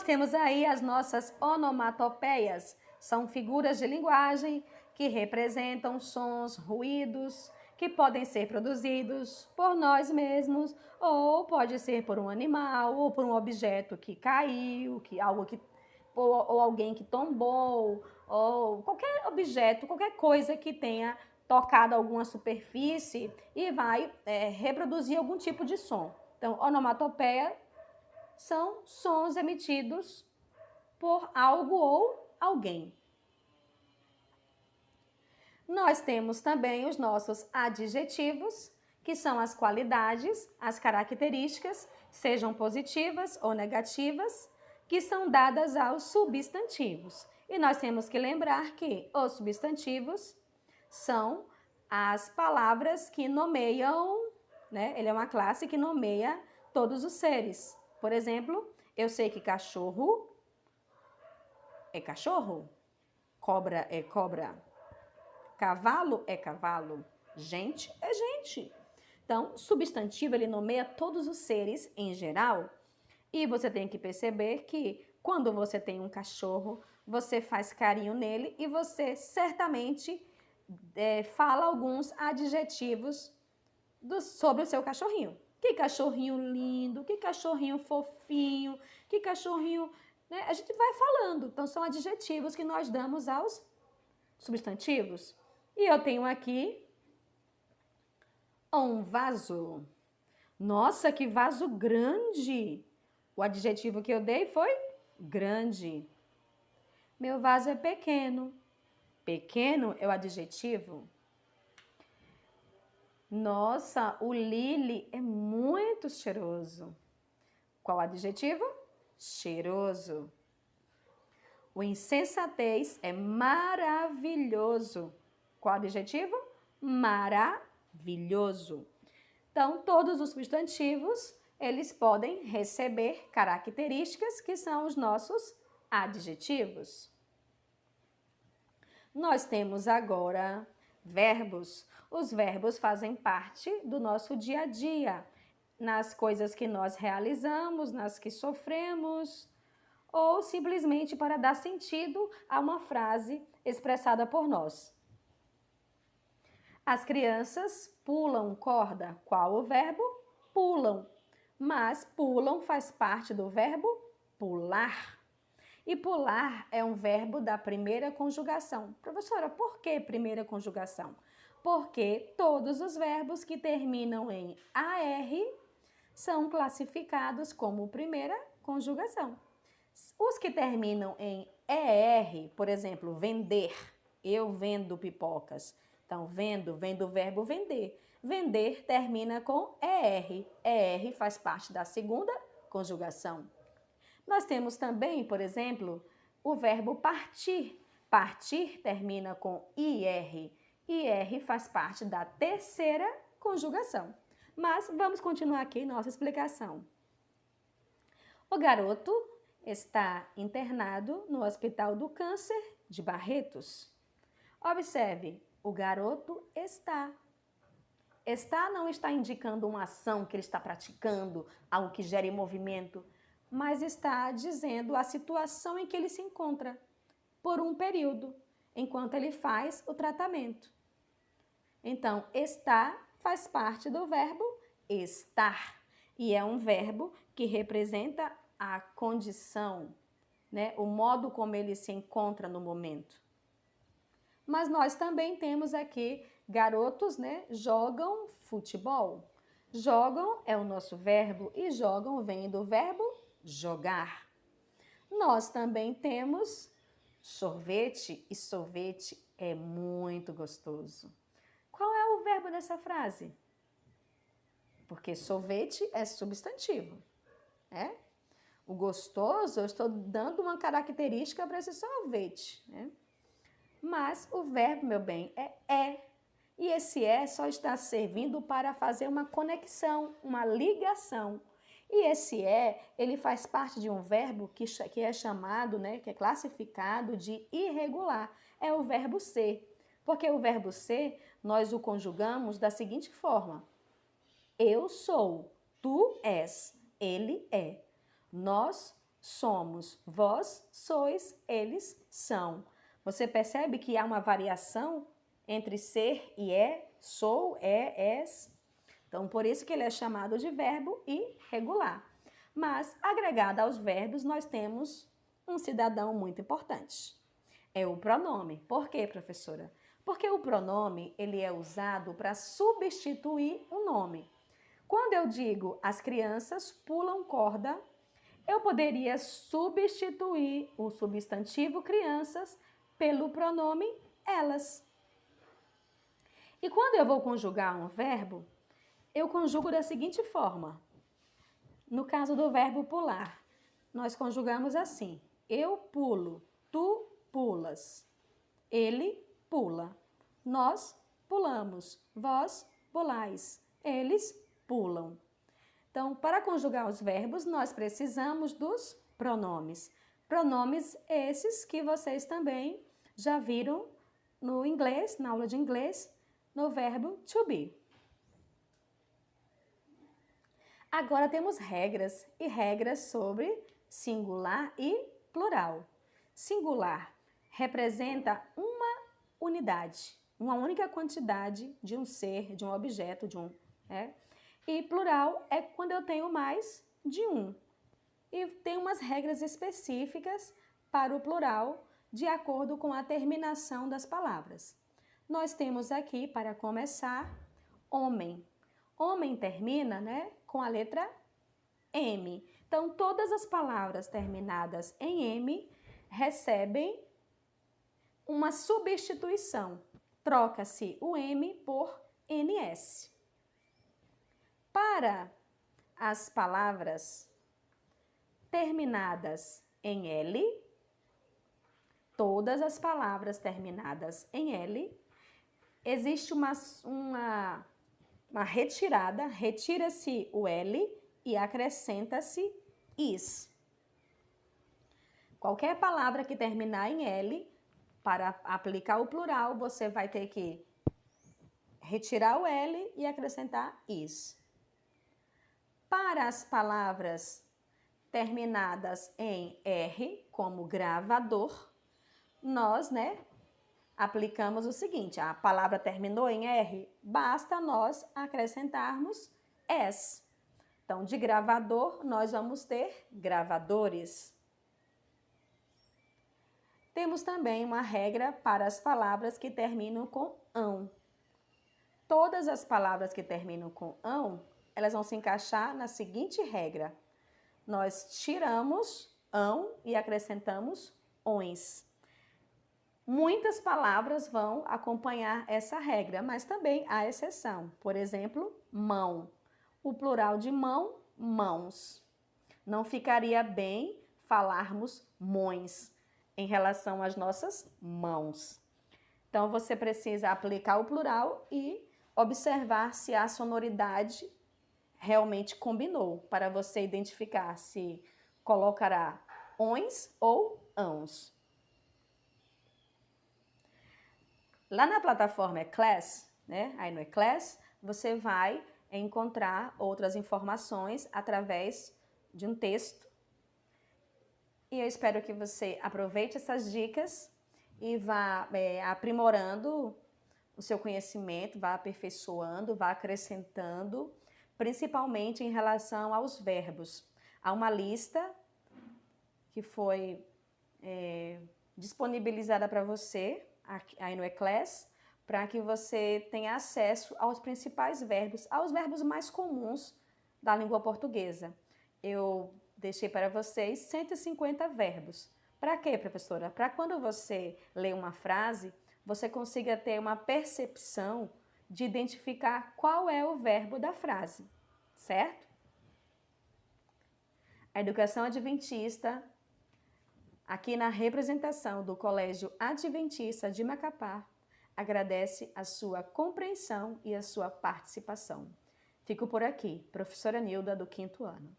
temos aí as nossas onomatopeias. São figuras de linguagem que representam sons, ruídos, que podem ser produzidos por nós mesmos, ou pode ser por um animal, ou por um objeto que caiu, ou alguém que tombou, ou qualquer objeto, qualquer coisa que tenha tocado alguma superfície e vai reproduzir algum tipo de som. Então, onomatopeia são sons emitidos por algo ou alguém. Nós temos também os nossos adjetivos, que são as qualidades, as características, sejam positivas ou negativas, que são dadas aos substantivos. E nós temos que lembrar que os substantivos são as palavras que nomeiam, né? Ele é uma classe que nomeia todos os seres. Por exemplo, eu sei que cachorro é cachorro, cobra é cobra, cavalo é cavalo, gente é gente. Então, substantivo, ele nomeia todos os seres em geral. E você tem que perceber que quando você tem um cachorro, você faz carinho nele e você certamente fala alguns adjetivos sobre o seu cachorrinho. Que cachorrinho lindo, que cachorrinho fofinho, que cachorrinho... Né? A gente vai falando. Então, são adjetivos que nós damos aos substantivos. E eu tenho aqui um vaso. Nossa, que vaso grande! O adjetivo que eu dei foi grande. Meu vaso é pequeno. Pequeno é o adjetivo. Nossa, o Lili é muito cheiroso. Qual adjetivo? Cheiroso. O insensatez é maravilhoso. Qual adjetivo? Maravilhoso. Então, todos os substantivos, eles podem receber características que são os nossos adjetivos. Nós temos agora verbos. Os verbos fazem parte do nosso dia a dia, nas coisas que nós realizamos, nas que sofremos, ou simplesmente para dar sentido a uma frase expressada por nós. As crianças pulam corda. Qual o verbo? Pulam. Mas pulam faz parte do verbo pular. E pular é um verbo da primeira conjugação. Professora, por que primeira conjugação? Porque todos os verbos que terminam em AR são classificados como primeira conjugação. Os que terminam em ER, por exemplo, vender, eu vendo pipocas. Então, vendo, vem do verbo vender. Vender termina com ER. ER faz parte da segunda conjugação. Nós temos também, por exemplo, o verbo partir. Partir termina com IR. IR faz parte da terceira conjugação. Mas vamos continuar aqui nossa explicação. O garoto está internado no Hospital do Câncer de Barretos. Observe, o garoto está. Está não está indicando uma ação que ele está praticando, algo que gere movimento, mas está dizendo a situação em que ele se encontra por um período, enquanto ele faz o tratamento. Então, está faz parte do verbo estar e é um verbo que representa a condição, né? O modo como ele se encontra no momento. Mas nós também temos aqui garotos, né? Jogam futebol. Jogam é o nosso verbo e jogam vem do verbo jogar. Nós também temos sorvete e sorvete é muito gostoso. Qual é o verbo dessa frase? Porque sorvete é substantivo, né? O gostoso, eu estou dando uma característica para esse sorvete, né? Mas o verbo, meu bem, é. E esse só está servindo para fazer uma conexão, uma ligação. E esse ele faz parte de um verbo que é chamado, né, que é classificado de irregular. É o verbo ser. Porque o verbo ser, nós o conjugamos da seguinte forma. Eu sou, tu és, ele é. Nós somos. Vós sois, eles são. Você percebe que há uma variação entre ser e é, sou, é, és. Então, por isso que ele é chamado de verbo irregular. Mas, agregado aos verbos, nós temos um cidadão muito importante. É o pronome. Por quê, professora? Porque o pronome, ele é usado para substituir o nome. Quando eu digo as crianças pulam corda, eu poderia substituir o substantivo crianças pelo pronome elas. E quando eu vou conjugar um verbo, eu conjugo da seguinte forma. No caso do verbo pular, nós conjugamos assim: eu pulo, tu pulas, ele pula, nós pulamos, vós pulais, eles pulam. Então, para conjugar os verbos, nós precisamos dos pronomes. Pronomes esses que vocês também já viram no inglês, na aula de inglês, no verbo to be. Agora temos regras e regras sobre singular e plural. Singular representa uma unidade, uma única quantidade de um ser, de um objeto, E plural é quando eu tenho mais de um. E tem umas regras específicas para o plural de acordo com a terminação das palavras. Nós temos aqui, para começar, homem. Homem termina, com a letra M. Então, todas as palavras terminadas em M recebem uma substituição. Troca-se o M por NS. Para as palavras terminadas em L, todas as palavras terminadas em L, existe uma retirada, retira-se o L e acrescenta-se is. Qualquer palavra que terminar em L, para aplicar o plural, você vai ter que retirar o L e acrescentar is. Para as palavras terminadas em R, como gravador, nós, aplicamos o seguinte: a palavra terminou em R, basta nós acrescentarmos S. Então, de gravador, nós vamos ter gravadores. Temos também uma regra para as palavras que terminam com ão. Todas as palavras que terminam com ão, elas vão se encaixar na seguinte regra: nós tiramos ão e acrescentamos ões. Muitas palavras vão acompanhar essa regra, mas também há exceção. Por exemplo, mão. O plural de mão, mãos. Não ficaria bem falarmos mões em relação às nossas mãos. Então, você precisa aplicar o plural e observar se a sonoridade realmente combinou, para você identificar se colocará ões ou ãos. Lá na plataforma eClass, aí no eClass, você vai encontrar outras informações através de um texto. E eu espero que você aproveite essas dicas e vá aprimorando o seu conhecimento, vá aperfeiçoando, vá acrescentando, principalmente em relação aos verbos. Há uma lista que foi disponibilizada para você aí no eClass, para que você tenha acesso aos principais verbos, aos verbos mais comuns da língua portuguesa. Eu deixei para vocês 150 verbos. Para quê, professora? Para quando você lê uma frase, você consiga ter uma percepção de identificar qual é o verbo da frase, certo? A Educação Adventista, aqui na representação do Colégio Adventista de Macapá, agradece a sua compreensão e a sua participação. Fico por aqui, professora Nilda, do 5º ano.